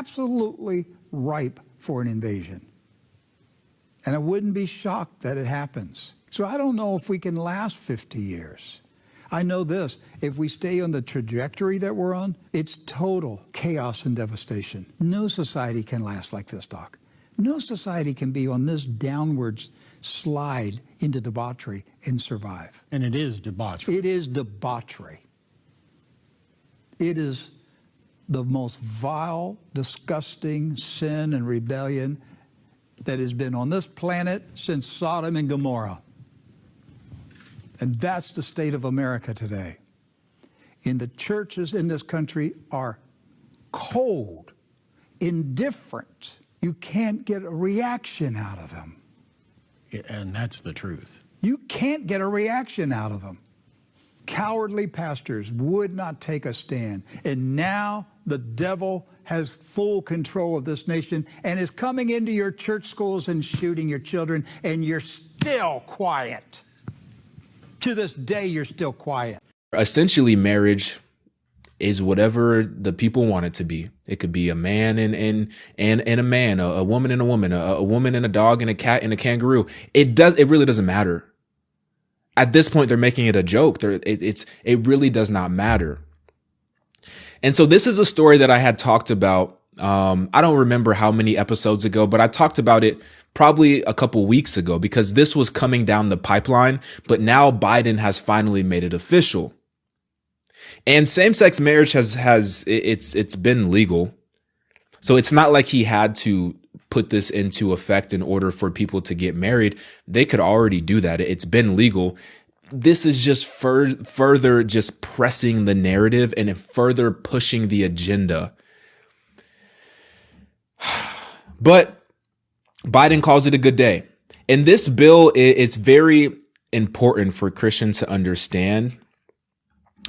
absolutely ripe for an invasion. And I wouldn't be shocked that it happens. So I don't know if we can last 50 years. I know this, if we stay on the trajectory that we're on, it's total chaos and devastation. No society can last like this, Doc. No society can be on this downward slide into debauchery and survive. And it is debauchery. It is debauchery. It is the most vile, disgusting sin and rebellion that has been on this planet since Sodom and Gomorrah. And that's the state of America today. And the churches in this country are cold, indifferent. You can't get a reaction out of them. And that's the truth. You can't get a reaction out of them. Cowardly pastors would not take a stand. And now the devil has full control of this nation and is coming into your church schools and shooting your children, and you're still quiet. To this day, you're still quiet. Essentially, marriage is whatever the people want it to be. It could be a man and a man, a woman and a woman, a woman and a dog and a cat and a kangaroo. It really doesn't matter. At this point, they're making it a joke. It really does not matter. And so this is a story that I had talked about. I don't remember how many episodes ago, but I talked about it probably a couple weeks ago because this was coming down the pipeline. But now Biden has finally made it official. And same-sex marriage it's been legal. So it's not like he had to put this into effect in order for people to get married. They could already do that. It's been legal. This is just further just pressing the narrative and further pushing the agenda. But Biden calls it a good day. And this bill, it's very important for Christians to understand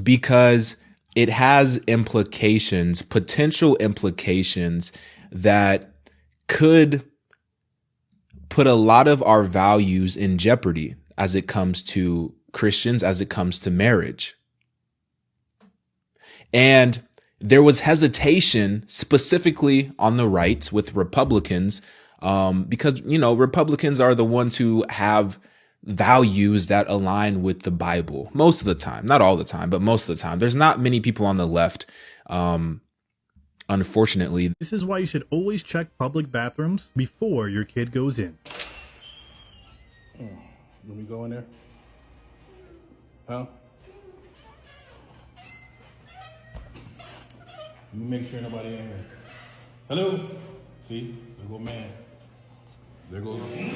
because it has implications, potential implications that could put a lot of our values in jeopardy as it comes to Christians, as it comes to marriage. And there was hesitation specifically on the right with Republicans because, Republicans are the ones who have values that align with the Bible most of the time, not all the time, but most of the time. There's not many people on the left, unfortunately. This is why you should always check public bathrooms before your kid goes in. Let me go in there. Huh? Let me make sure nobody in here. Hello? See? There go man. There goes the man.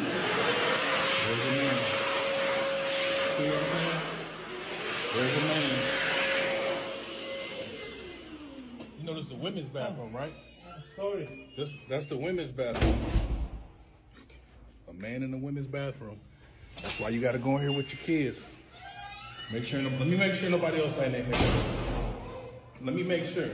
See what I'm saying? There's a man. You know this is the women's bathroom, right? Sorry. That's the women's bathroom. A man in the women's bathroom. That's why you gotta go in here with your kids. Let me make sure nobody else ain't in here. Let me make sure.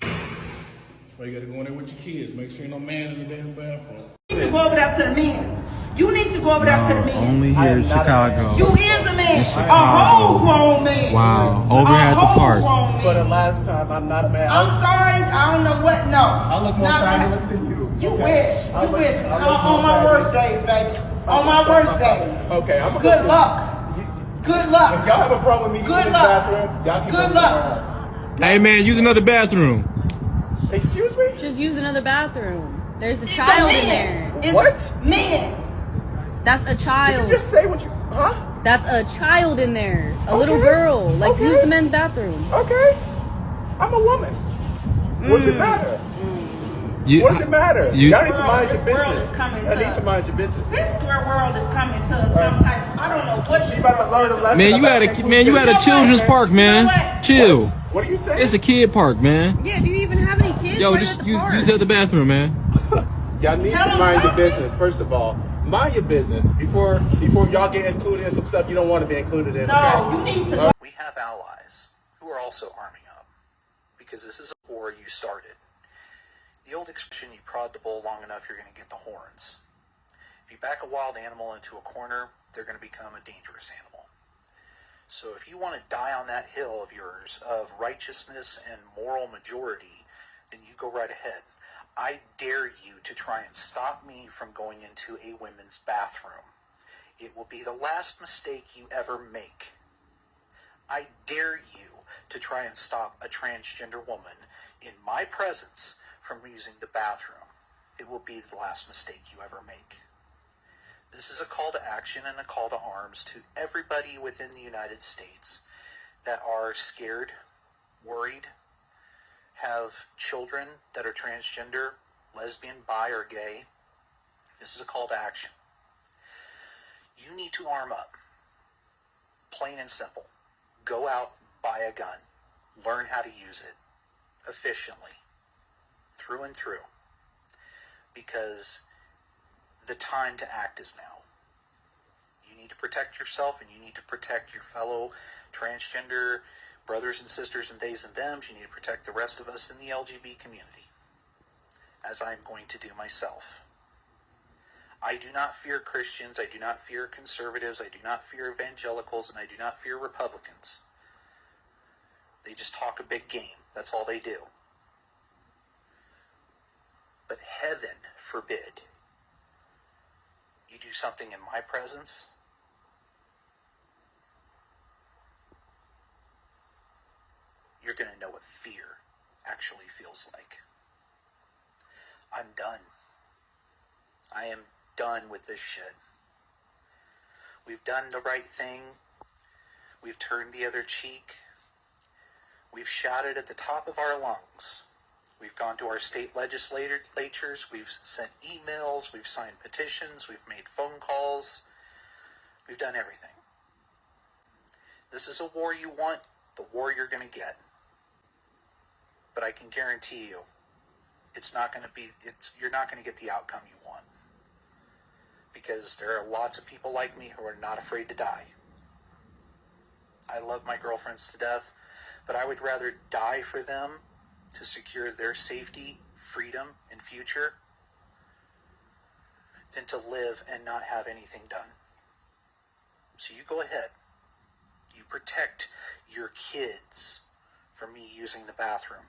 That's why you gotta go in there with your kids. Make sure ain't no man in the damn bathroom. You need to go over there to the men. You need to go over there to the men. Only here in Chicago. You is a man. A whole grown man. Wow. Over here at the park. For the last time, I'm not a man. I'm sorry. I don't know what. No. I look more fabulous than you. You wish. You wish. On my worst days, baby. On my worst days. Okay. Good luck. Good luck. If y'all have a problem with me using this bathroom, y'all can go somewhere else. Hey man, use another bathroom. Excuse me? Just use another bathroom. There's a child in there. What? Men. That's a child. Did you just say what you... Huh? That's a child in there. A little girl. Like, use the men's bathroom. Okay. I'm a woman. What does it matter? What does it matter? Y'all need to mind your business. Y'all need to mind your business. This world is coming to some type. I don't know what you about to learn a lesson. Man, you at a children's park, man. Chill. What are you saying? It's a kid park, man. Yeah, do you even have any kids? Yo, just use the other bathroom, man. Y'all need to mind your business, first of all. Mind your business before y'all get included in some stuff you don't want to be included in. No, you need to. We have allies who are also arming up because this is a war you started. The old expression, you prod the bull long enough, you're going to get the horns. If you back a wild animal into a corner, they're going to become a dangerous animal. So if you want to die on that hill of yours of righteousness and moral majority, then you go right ahead. I dare you to try and stop me from going into a women's bathroom. It will be the last mistake you ever make. I dare you to try and stop a transgender woman in my presence from using the bathroom. It will be the last mistake you ever make. This is a call to action and a call to arms to everybody within the United States that are scared, worried, have children that are transgender, lesbian, bi, or gay. This is a call to action. You need to arm up. Plain and simple. Go out, buy a gun. Learn how to use it efficiently, through and through. Because the time to act is now. You need to protect yourself, and you need to protect your fellow transgender brothers and sisters and theys and thems. You need to protect the rest of us in the LGBT community, as I'm going to do myself. I do not fear Christians, I do not fear conservatives, I do not fear evangelicals, and I do not fear Republicans. They just talk a big game. That's all they do. But heaven forbid you do something in my presence. You're going to know what fear actually feels like. I'm done. I am done with this shit. We've done the right thing. We've turned the other cheek. We've shouted at the top of our lungs. We've gone to our state legislatures. We've sent emails. We've signed petitions. We've made phone calls. We've done everything. This is a war you want, the war you're going to get. But I can guarantee you, you're not going to get the outcome you want. Because there are lots of people like me who are not afraid to die. I love my girlfriends to death, but I would rather die for them to secure their safety, freedom, and future than to live and not have anything done. So you go ahead. You protect your kids from me using the bathroom.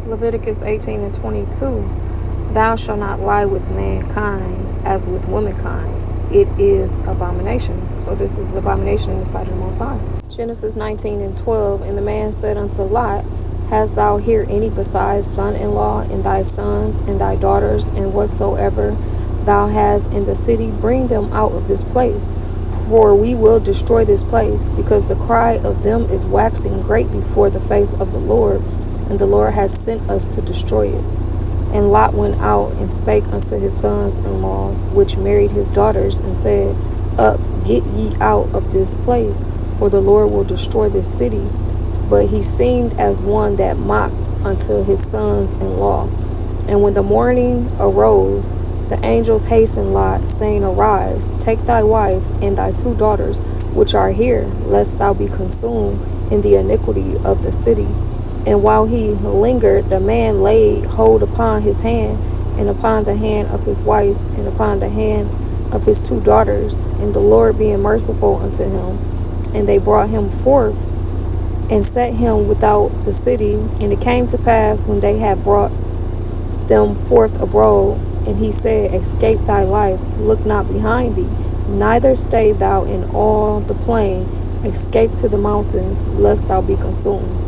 Leviticus 18 and 22. Thou shalt not lie with mankind as with womankind. It is abomination. So this is the abomination in the sight of the Most High. Genesis 19 and 12. And the man said unto Lot, Hast thou here any besides son-in-law, and thy sons, and thy daughters, and whatsoever thou hast in the city, bring them out of this place. For we will destroy this place, because the cry of them is waxing great before the face of the Lord, and the Lord has sent us to destroy it. And Lot went out and spake unto his sons-in-laws, which married his daughters, and said, Up, get ye out of this place, for the Lord will destroy this city. But he seemed as one that mocked unto his sons-in-law. And when the morning arose, the angels hastened Lot, saying, Arise, take thy wife and thy 2 daughters, which are here, lest thou be consumed in the iniquity of the city. And while he lingered, the man laid hold upon his hand, and upon the hand of his wife, and upon the hand of his 2 daughters, and the Lord being merciful unto him. And they brought him forth, and set him without the city. And it came to pass, when they had brought them forth abroad, and he said, Escape thy life, look not behind thee, neither stay thou in all the plain, escape to the mountains, lest thou be consumed.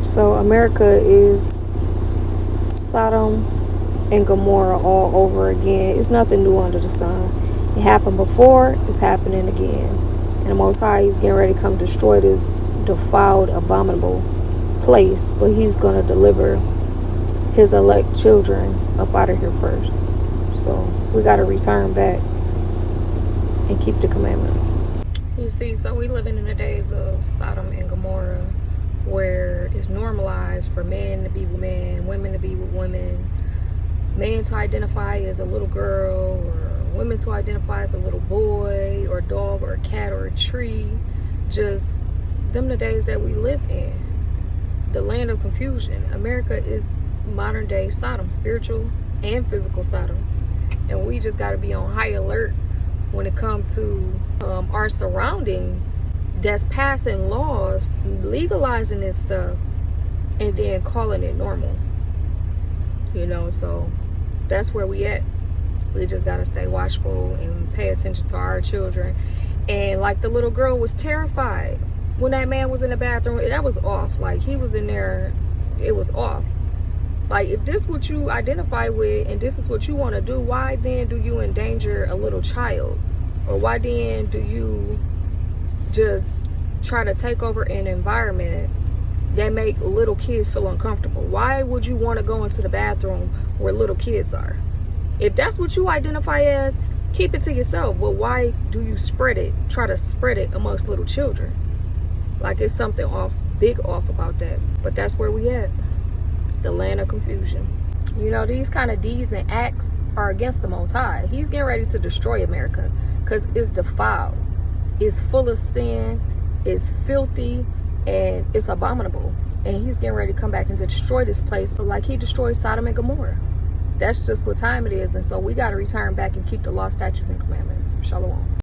So America is Sodom and Gomorrah all over again. It's nothing new under the sun. It happened before, it's happening again. And the Most High, he's getting ready to come destroy this defiled, abominable place, but he's going to deliver his elect children up out of here first. So we got to return back and keep the commandments. You see, so we living in the days of Sodom and Gomorrah, where it's normalized for men to be with men, women to be with women, men to identify as a little girl, or women to identify as a little boy, or a dog, or a cat, or a tree. Just them the days that we live in. The land of confusion. America is modern day Sodom, spiritual and physical Sodom. And we just got to be on high alert when it comes to our surroundings that's passing laws, legalizing this stuff, and then calling it normal. You know, so that's where we at. We just got to stay watchful and pay attention to our children. And like the little girl was terrified when that man was in the bathroom. That was off. Like, he was in there, it was off. Like, if this is what you identify with and this is what you want to do, why then do you endanger a little child? Or why then do you just try to take over an environment that make little kids feel uncomfortable? Why would you want to go into the bathroom where little kids are? If that's what you identify as, keep it to yourself. But why do you spread it, try to spread it amongst little children? Like, it's something off, big off about that. But that's where we at. The land of confusion. You know, these kind of deeds and acts are against the Most High. He's getting ready to destroy America because it's defiled. It's full of sin. It's filthy. And it's abominable. And he's getting ready to come back and destroy this place like he destroyed Sodom and Gomorrah. That's just what time it is. And so we got to return back and keep the law, statutes, and commandments. Shalom.